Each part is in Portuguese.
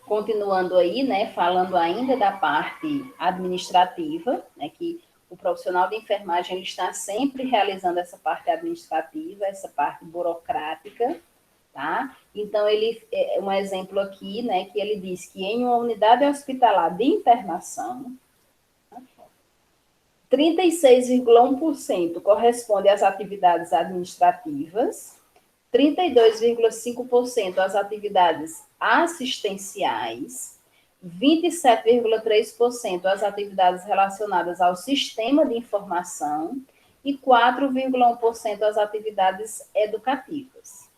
Continuando aí, né, falando ainda da parte administrativa, né, que o profissional de enfermagem ele está sempre realizando essa parte administrativa, essa parte burocrática, tá? Então, um exemplo aqui, né, que ele diz que em uma unidade hospitalar de internação, 36,1% corresponde às atividades administrativas, 32,5% às atividades assistenciais, 27,3% às atividades relacionadas ao sistema de informação e 4,1% às atividades educativas.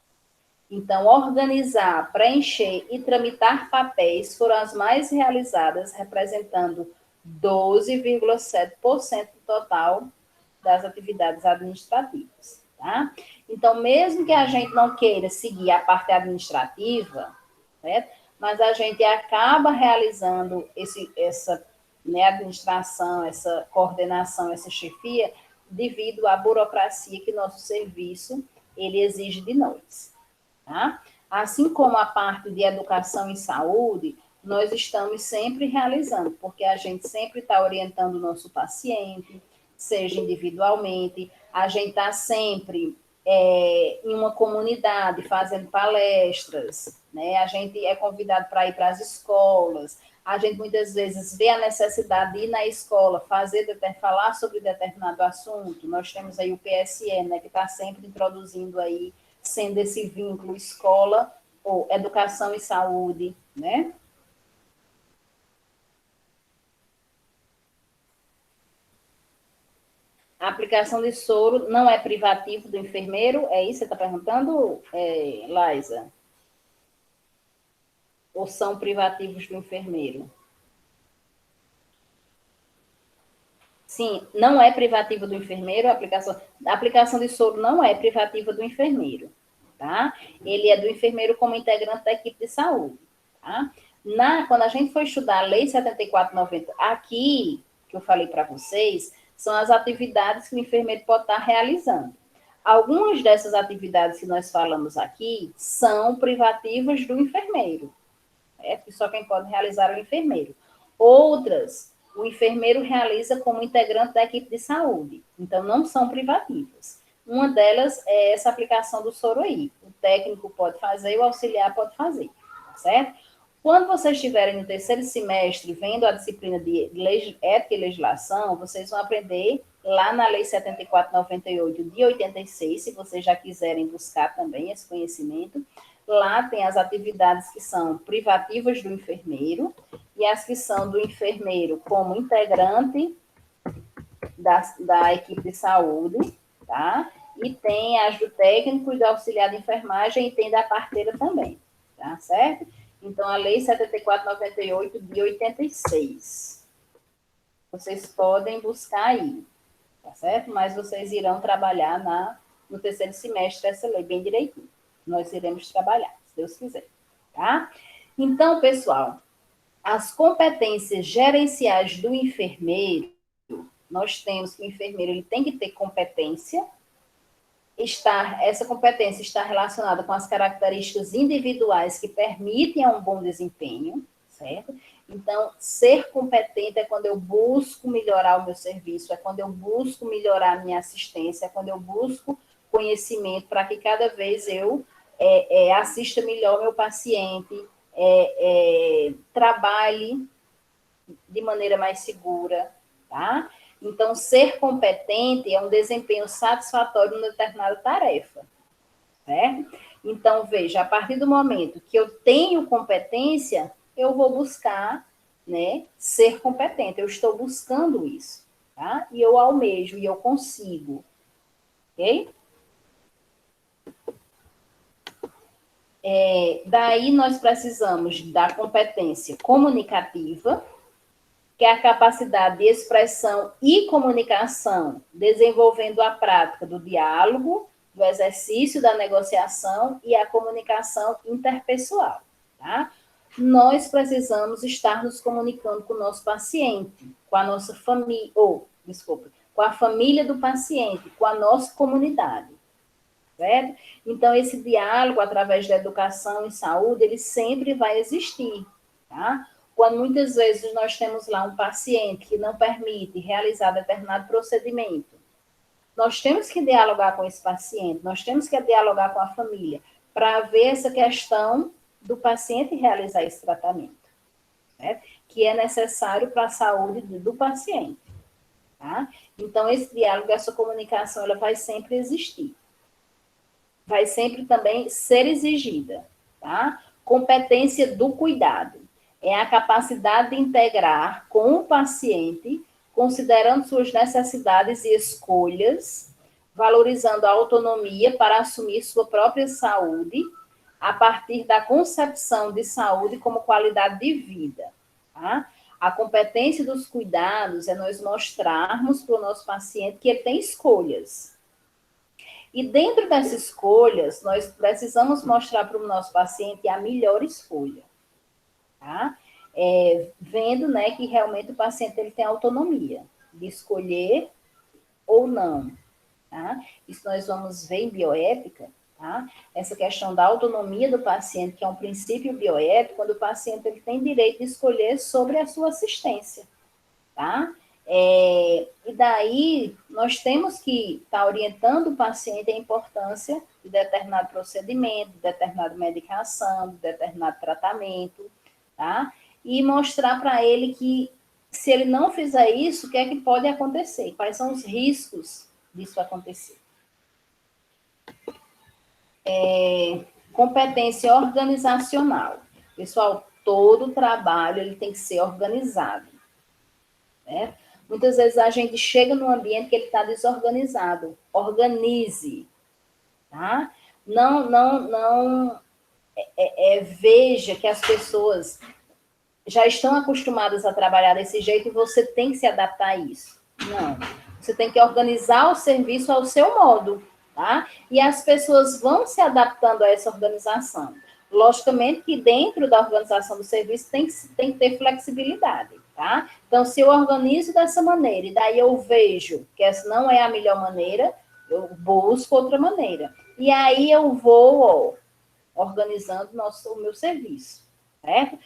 Então, organizar, preencher e tramitar papéis foram as mais realizadas, representando 12,7% do total das atividades administrativas. Tá? Então, mesmo que a gente não queira seguir a parte administrativa, né, mas a gente acaba realizando essa, né, administração, essa coordenação, essa chefia, devido à burocracia que nosso serviço ele exige de nós. Tá? Assim como a parte de educação e saúde, nós estamos sempre realizando, porque a gente sempre está orientando o nosso paciente, seja individualmente, a gente está sempre em uma comunidade fazendo palestras, né? A gente é convidado para ir para as escolas, a gente muitas vezes vê a necessidade de ir na escola, falar sobre determinado assunto. Nós temos aí o PSE, né, que está sempre introduzindo aí, sendo esse vínculo escola ou educação e saúde, né? A aplicação de soro não é privativo do enfermeiro? É isso que você está perguntando, Laisa? Ou são privativos do enfermeiro? Sim, não é privativo do enfermeiro, a aplicação de soro não é privativa do enfermeiro, tá? Ele é do enfermeiro como integrante da equipe de saúde, tá? Quando a gente foi estudar a Lei 74/90, aqui, que eu falei para vocês, são as atividades que o enfermeiro pode estar realizando. Algumas dessas atividades que nós falamos aqui são privativas do enfermeiro, que só quem pode realizar é o enfermeiro. Outras, o enfermeiro realiza como integrante da equipe de saúde, então não são privativas. Uma delas é essa aplicação do soro aí. O técnico pode fazer, o auxiliar pode fazer, certo? Quando vocês estiverem no terceiro semestre vendo a disciplina de ética e legislação, vocês vão aprender lá na Lei 74/98 de 86, se vocês já quiserem buscar também esse conhecimento. Lá tem as atividades que são privativas do enfermeiro e as que são do enfermeiro como integrante da equipe de saúde, tá? E tem as do técnico e do auxiliar de enfermagem e tem da parteira também, tá certo? Então, a Lei 74/98 de 86. Vocês podem buscar aí, tá certo? Mas vocês irão trabalhar no terceiro semestre essa lei bem direitinho. Nós iremos trabalhar, se Deus quiser, tá? Então, pessoal, as competências gerenciais do enfermeiro, nós temos que o enfermeiro ele tem que ter competência, essa competência está relacionada com as características individuais que permitem um bom desempenho, certo? Então, ser competente é quando eu busco melhorar o meu serviço, é quando eu busco melhorar a minha assistência, é quando eu busco conhecimento para que cada vez eu assista melhor o meu paciente, trabalhe de maneira mais segura, tá? Então, ser competente é um desempenho satisfatório em determinada tarefa, certo? Então, veja, a partir do momento que eu tenho competência, eu vou buscar, né, ser competente. Eu estou buscando isso, tá? E eu almejo, e eu consigo, ok? Daí nós precisamos da competência comunicativa, que é a capacidade de expressão e comunicação, desenvolvendo a prática do diálogo, do exercício da negociação e a comunicação interpessoal, tá? Nós precisamos estar nos comunicando com o nosso paciente, com a nossa família, com a família do paciente, com a nossa comunidade, certo? Então, esse diálogo através da educação e saúde, ele sempre vai existir, tá? Quando muitas vezes nós temos lá um paciente que não permite realizar determinado procedimento, nós temos que dialogar com esse paciente, nós temos que dialogar com a família, para ver essa questão do paciente realizar esse tratamento, certo? Que é necessário para a saúde do paciente, tá? Então, esse diálogo, essa comunicação, ela vai sempre existir. Vai sempre também ser exigida, tá? Competência do cuidado. É a capacidade de integrar com o paciente, considerando suas necessidades e escolhas, valorizando a autonomia para assumir sua própria saúde, a partir da concepção de saúde como qualidade de vida, tá? A competência dos cuidados é nós mostrarmos para o nosso paciente que ele tem escolhas. E dentro dessas escolhas, nós precisamos mostrar para o nosso paciente a melhor escolha, tá? Vendo, né, que realmente o paciente ele tem autonomia de escolher ou não, tá? Isso nós vamos ver em bioética, tá? Essa questão da autonomia do paciente, que é um princípio bioético, quando o paciente ele tem direito de escolher sobre a sua assistência, tá? E daí nós temos que estar orientando o paciente a importância de determinado procedimento, de determinada medicação, de determinado tratamento, tá? E mostrar para ele que se ele não fizer isso, o que é que pode acontecer? Quais são os riscos disso acontecer? Competência organizacional. Pessoal, todo trabalho ele tem que ser organizado, né? Muitas vezes a gente chega num ambiente que ele está desorganizado. Organize, tá? Não veja que as pessoas já estão acostumadas a trabalhar desse jeito e você tem que se adaptar a isso. Não. Você tem que organizar o serviço ao seu modo, tá? E as pessoas vão se adaptando a essa organização. Logicamente que dentro da organização do serviço tem que ter flexibilidade, tá? Então, se eu organizo dessa maneira e daí eu vejo que essa não é a melhor maneira, eu busco outra maneira. E aí eu vou organizando o meu serviço, certo?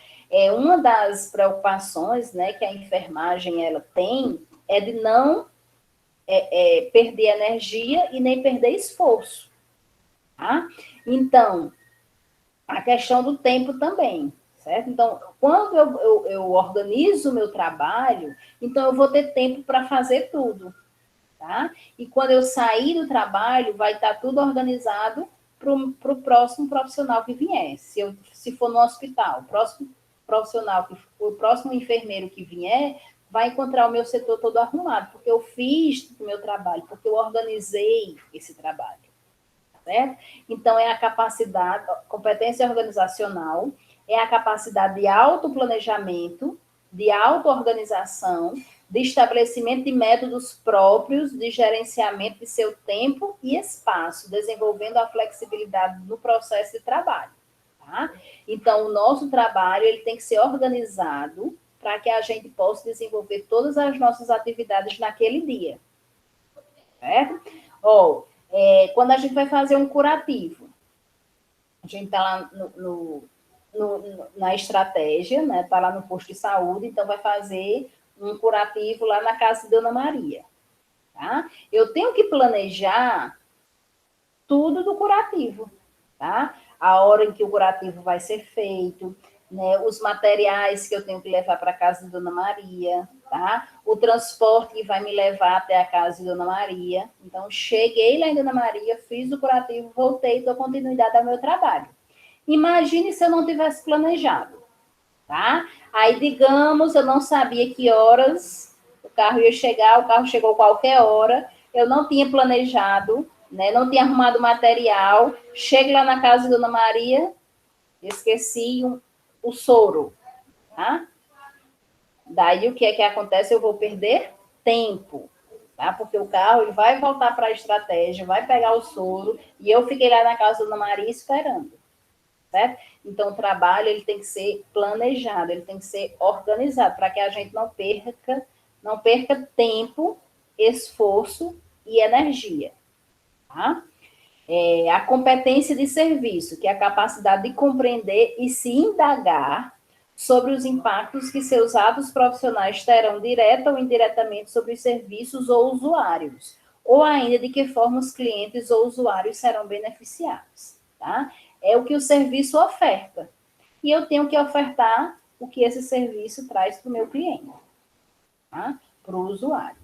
Uma das preocupações, né, que a enfermagem ela tem é de não perder energia e nem perder esforço, tá? Então, a questão do tempo também, certo? Então, quando eu organizo o meu trabalho, então eu vou ter tempo para fazer tudo, tá? E quando eu sair do trabalho, vai estar tudo organizado para o próximo profissional que vier. Se for no hospital, o próximo profissional, o próximo enfermeiro que vier, vai encontrar o meu setor todo arrumado, porque eu fiz o meu trabalho, porque eu organizei esse trabalho, certo? Então, é a capacidade, competência organizacional, é a capacidade de autoplanejamento, de auto-organização, de estabelecimento de métodos próprios de gerenciamento de seu tempo e espaço, desenvolvendo a flexibilidade no processo de trabalho, tá? Então, o nosso trabalho ele tem que ser organizado para que a gente possa desenvolver todas as nossas atividades naquele dia, certo? Quando a gente vai fazer um curativo, a gente está lá na estratégia, né? Está lá no posto de saúde, então vai fazer um curativo lá na casa de Dona Maria, tá? Eu tenho que planejar tudo do curativo, tá? A hora em que o curativo vai ser feito, né? Os materiais que eu tenho que levar para a casa de Dona Maria, tá? O transporte que vai me levar até a casa de Dona Maria. Então, cheguei lá em Dona Maria, fiz o curativo, voltei e dou continuidade ao meu trabalho. Imagine se eu não tivesse planejado, tá? Aí, digamos, eu não sabia que horas o carro ia chegar, o carro chegou qualquer hora, eu não tinha planejado, né? Não tinha arrumado material, chego lá na casa de Dona Maria, esqueci o soro, tá? Daí, o que é que acontece? Eu vou perder tempo, tá? Porque o carro ele vai voltar para a estratégia, vai pegar o soro, e eu fiquei lá na casa da Dona Maria esperando. Certo? Então, o trabalho ele tem que ser planejado, ele tem que ser organizado para que a gente não perca tempo, esforço e energia, tá? A competência de serviço, que é a capacidade de compreender e se indagar sobre os impactos que seus atos profissionais terão direta ou indiretamente sobre os serviços ou usuários, ou ainda de que forma os clientes ou usuários serão beneficiados, tá? É o que o serviço oferta. E eu tenho que ofertar o que esse serviço traz para o meu cliente, tá? Para o usuário.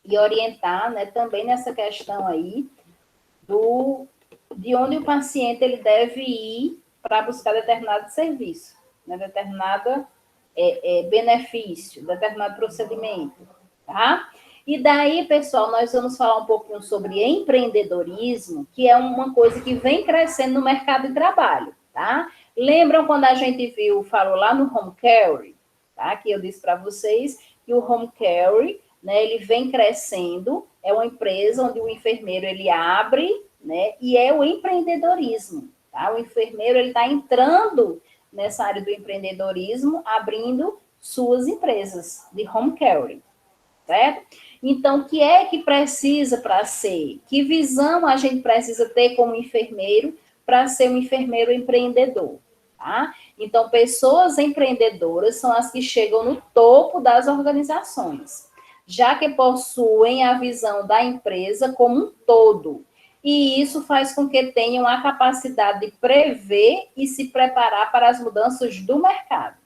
E orientar, né, também nessa questão aí de onde o paciente ele deve ir para buscar determinado serviço, né, determinado benefício, determinado procedimento, tá? E daí, pessoal, nós vamos falar um pouquinho sobre empreendedorismo, que é uma coisa que vem crescendo no mercado de trabalho, tá? Lembram quando a gente falou lá no home care, tá? Que eu disse para vocês que o home care, né, ele vem crescendo, é uma empresa onde o enfermeiro ele abre, né, e é o empreendedorismo, tá? O enfermeiro ele está entrando nessa área do empreendedorismo, abrindo suas empresas de home care, certo? Então, o que é que precisa para ser? Que visão a gente precisa ter como enfermeiro para ser um enfermeiro empreendedor, tá? Então, pessoas empreendedoras são as que chegam no topo das organizações, já que possuem a visão da empresa como um todo. E isso faz com que tenham a capacidade de prever e se preparar para as mudanças do mercado.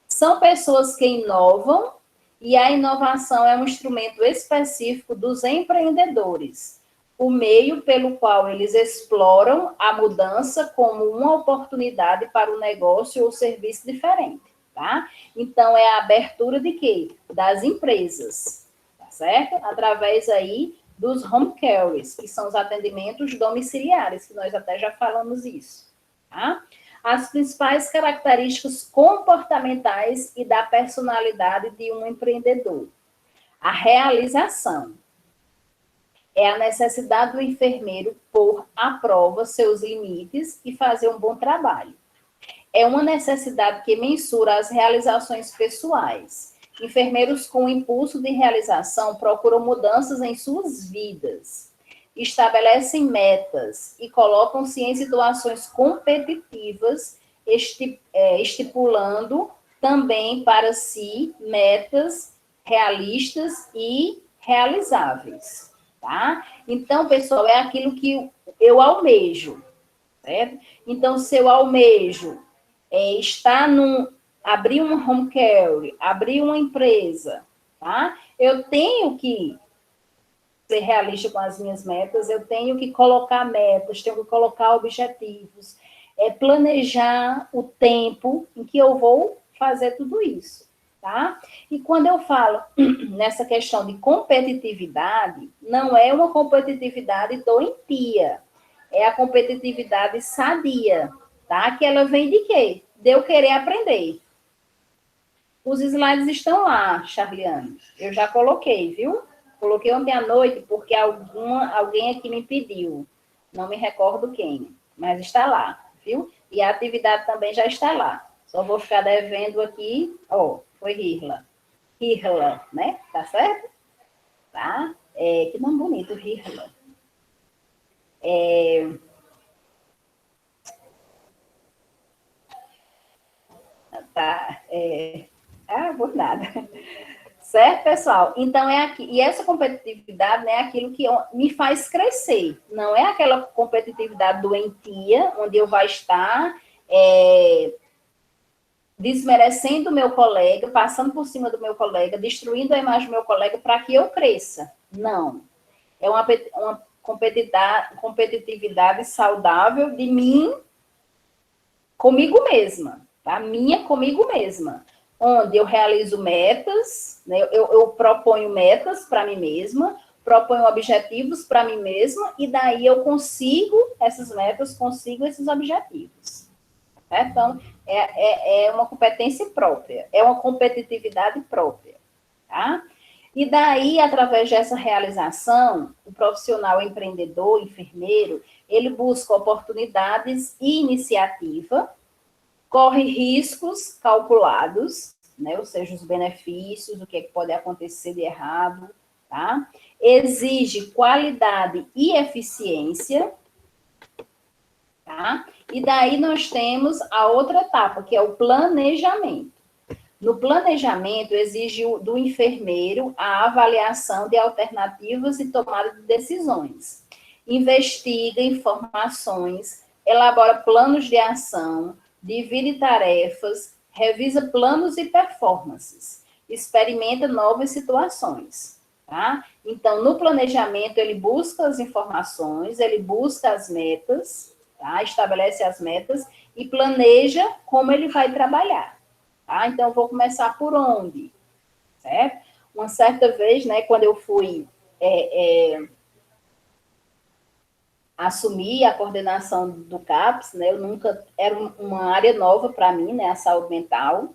São pessoas que inovam e a inovação é um instrumento específico dos empreendedores, o meio pelo qual eles exploram a mudança como uma oportunidade para um negócio ou serviço diferente, tá? Então, é a abertura de quê? Das empresas, tá certo? Através aí dos home cares, que são os atendimentos domiciliares, que nós até já falamos isso, tá? As principais características comportamentais e da personalidade de um empreendedor. A realização é a necessidade do enfermeiro pôr à prova seus limites e fazer um bom trabalho. É uma necessidade que mensura as realizações pessoais. Enfermeiros com impulso de realização procuram mudanças em suas vidas, estabelecem metas e colocam-se em situações competitivas, estipulando também para si metas realistas e realizáveis, tá? Então, pessoal, é aquilo que eu almejo, certo? Então, se eu almejo abrir um home care, abrir uma empresa, tá? Eu tenho que ser realista com as minhas metas, eu tenho que colocar metas, tenho que colocar objetivos, planejar o tempo em que eu vou fazer tudo isso, tá? E quando eu falo nessa questão de competitividade, não é uma competitividade doentia, é a competitividade sadia, tá? Que ela vem de quê? De eu querer aprender. Os slides estão lá, Charliane. Eu já coloquei, viu? Coloquei ontem à noite porque alguém aqui me pediu. Não me recordo quem, mas está lá, viu? E a atividade também já está lá. Só vou ficar devendo aqui, ó, foi Rirla. Rirla, né? Tá certo? Tá? Que nome bonito, Rirla. Tá? Por nada. Certo, pessoal? Então, e essa competitividade né, é aquilo que me faz crescer. Não é aquela competitividade doentia, onde eu vou estar desmerecendo o meu colega, passando por cima do meu colega, destruindo a imagem do meu colega para que eu cresça. Não. É uma competitividade saudável de mim comigo mesma, tá? Minha comigo mesma. Onde eu realizo metas, né? eu proponho metas para mim mesma, proponho objetivos para mim mesma, e daí eu consigo essas metas, consigo esses objetivos. Tá? Então, é uma competência própria, é uma competitividade própria. Tá? E daí, através dessa realização, o profissional empreendedor, enfermeiro, ele busca oportunidades e iniciativa, corre riscos calculados, né? Ou seja, os benefícios, o que pode acontecer de errado, tá? Exige qualidade e eficiência, tá? E daí nós temos a outra etapa, que é o planejamento. No planejamento, exige do enfermeiro a avaliação de alternativas e tomada de decisões. Investiga informações, elabora planos de ação, divide tarefas, revisa planos e performances, experimenta novas situações. Tá? Então, no planejamento, ele busca as informações, ele busca as metas, tá? Estabelece as metas e planeja como ele vai trabalhar. Tá? Então, eu vou começar por onde? Certo? Uma certa vez, né, quando eu fui assumir a coordenação do CAPS, né, eu nunca, era uma área nova para mim, né, a saúde mental,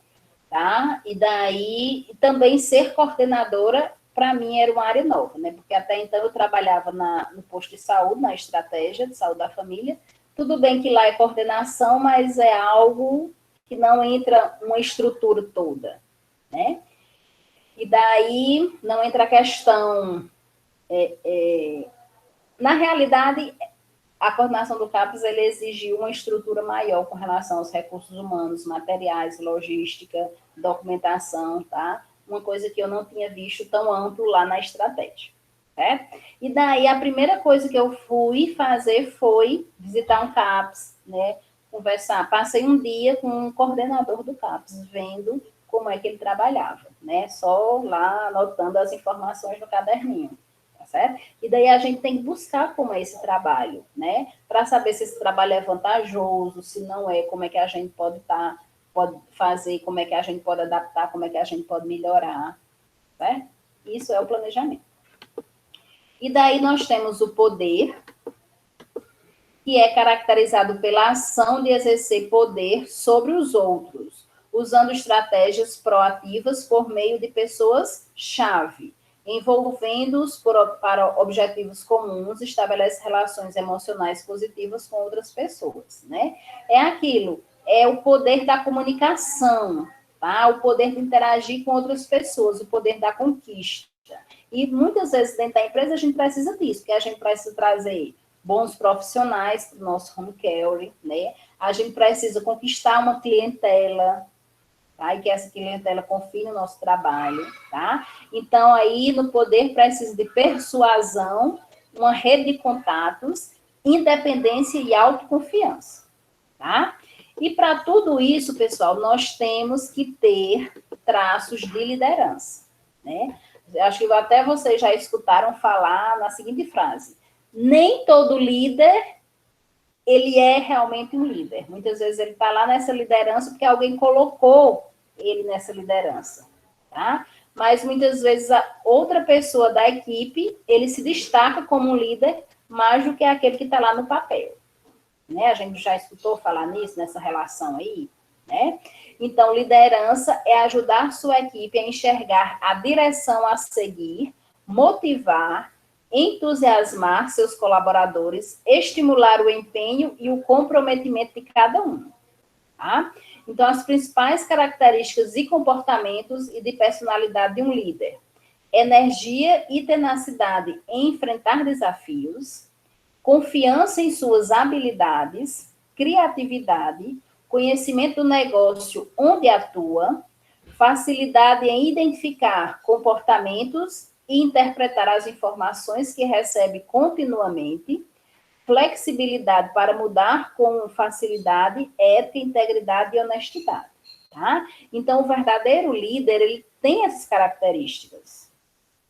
tá? E daí, também ser coordenadora, para mim, era uma área nova, né, porque até então eu trabalhava no posto de saúde, na estratégia de saúde da família, tudo bem que lá é coordenação, mas é algo que não entra uma estrutura toda, né? E daí não entra a questão. Na realidade, a coordenação do CAPES ele exigiu uma estrutura maior com relação aos recursos humanos, materiais, logística, documentação, tá? Uma coisa que eu não tinha visto tão amplo lá na estratégia. Certo? E daí a primeira coisa que eu fui fazer foi visitar um CAPS, né? Conversar. Passei um dia com um coordenador do CAPS, vendo como é que ele trabalhava, né? Só lá anotando as informações no caderninho. Tá certo? E daí a gente tem que buscar como é esse trabalho, né? Para saber se esse trabalho é vantajoso, se não é, como é que a gente pode fazer, como é que a gente pode adaptar, como é que a gente pode melhorar, certo? Isso é o planejamento. E daí nós temos o poder, que é caracterizado pela ação de exercer poder sobre os outros, usando estratégias proativas por meio de pessoas-chave, envolvendo-os para objetivos comuns, estabelece relações emocionais positivas com outras pessoas, né? É aquilo, é o poder da comunicação, tá? O poder de interagir com outras pessoas, o poder da conquista. E muitas vezes dentro da empresa a gente precisa disso, porque a gente precisa trazer bons profissionais para o nosso home care, né? A gente precisa conquistar uma clientela, tá? E que essa clientela confie no nosso trabalho, tá? Então, aí, no poder, precisa de persuasão, uma rede de contatos, independência e autoconfiança, tá? E para tudo isso, pessoal, nós temos que ter traços de liderança, né? Acho que até vocês já escutaram falar na seguinte frase: nem todo líder ele é realmente um líder. Muitas vezes ele está lá nessa liderança porque alguém colocou ele nessa liderança, tá? Mas muitas vezes a outra pessoa da equipe, ele se destaca como um líder mais do que aquele que está lá no papel. Né? A gente já escutou falar nisso, nessa relação aí, né? Então, liderança é ajudar sua equipe a enxergar a direção a seguir, motivar, entusiasmar seus colaboradores, estimular o empenho e o comprometimento de cada um. Tá? Então, as principais características e comportamentos e de personalidade de um líder: energia e tenacidade em enfrentar desafios, confiança em suas habilidades, criatividade, conhecimento do negócio onde atua, facilidade em identificar comportamentos e interpretar as informações que recebe continuamente, flexibilidade para mudar com facilidade, ética, integridade e honestidade. Tá? Então, o verdadeiro líder, ele tem essas características.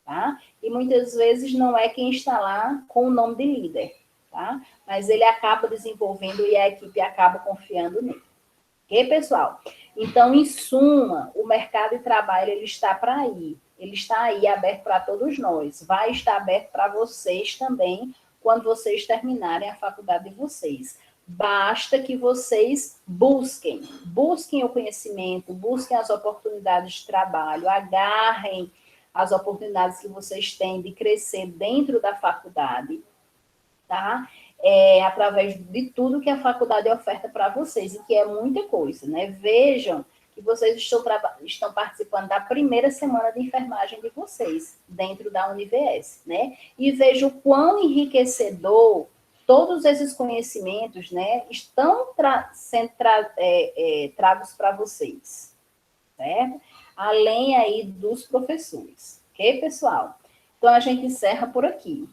Tá? E muitas vezes não é quem está lá com o nome de líder, tá? Mas ele acaba desenvolvendo e a equipe acaba confiando nele. Ok, pessoal? Então, em suma, o mercado de trabalho ele está para ir. Ele está aí aberto para todos nós. Vai estar aberto para vocês também quando vocês terminarem a faculdade de vocês. Basta que vocês busquem o conhecimento, busquem as oportunidades de trabalho, agarrem as oportunidades que vocês têm de crescer dentro da faculdade, tá? Através de tudo que a faculdade oferta para vocês, e que é muita coisa, né? Vejam que vocês estão participando da primeira semana de enfermagem de vocês, dentro da Univs, né? E vejo o quão enriquecedor todos esses conhecimentos, né, estão sendo tragos para vocês, certo? Além aí dos professores, ok, pessoal? Então, a gente encerra por aqui.